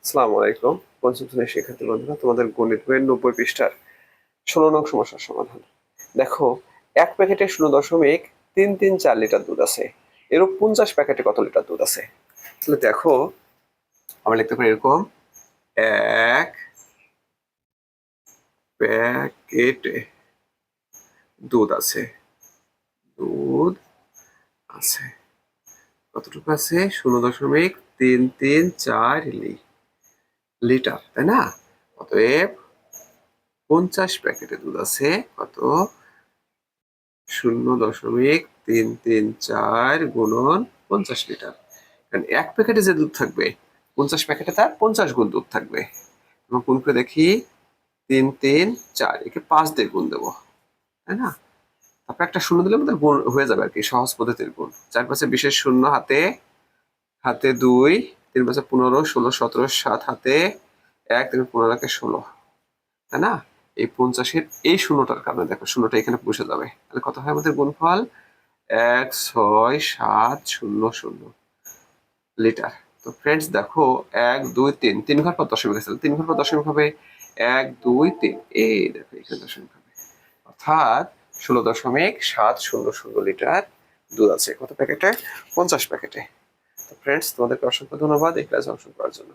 আসসালামু আলাইকুম। পঞ্চম শ্রেণীর শিক্ষার্থী বন্ধুরা, তোমাদের গণিত বইয়ের 90 পৃষ্ঠার 16 নং সমস্যার সমাধান। দেখো, এক প্যাকেটে 0.334 লিটার দুধ আছে। এরূপ 50 প্যাকেটে কত লিটার দুধ আছে? তাহলে দেখো, আমরা লিখতে পারি এরকম: এক প্যাকেটে দুধ আছে, দুধ আছে কতটুকু আছে? 0.334 লিটার, তাই না? অতএব 50 প্যাকেটে দুধ আছে কত? 0.334 গুণন 50 লিটার। কারণ এক প্যাকেটে যে দুধ থাকবে, 50 প্যাকেটে তার 50 গুণ দুধ থাকবে। আমরা গুণ করে দেখি, 334, একে 5 দিয়ে গুণ দেবো, তাই না? তারপর একটা শূন্য দিলে আমাদের গুণ হয়ে যাবে আর কি, সহজ পদ্ধতির গুণ। 4 5 20 শূন্য, হাতে হাতে 2, 3 5 15, 16 17, 7 হাতে 1, 3 15 16, তাই না? এই 50-এর এই শূন্যটার কারণে দেখো, শূন্যটা এখানে বসে যাবে। তাহলে কত হয় আমাদের গুণফল? 16700 লিটার। তো ফ্রেন্ডস দেখো, 1 2 3, 3 ঘর পর দশমিক আছে, 3 ঘর পর দশমিক হবে 1 2 3, এই দেখো এখানে দশমিক হবে, অর্থাৎ 16.700 লিটার দুধ আছে। কত প্যাকেটে? 50 প্যাকেটে। তো ফ্রেন্ডস, তোমাদেরকে অসংখ্য ধন্যবাদ এই ক্লাসে অংশগ্রহণ করার জন্য।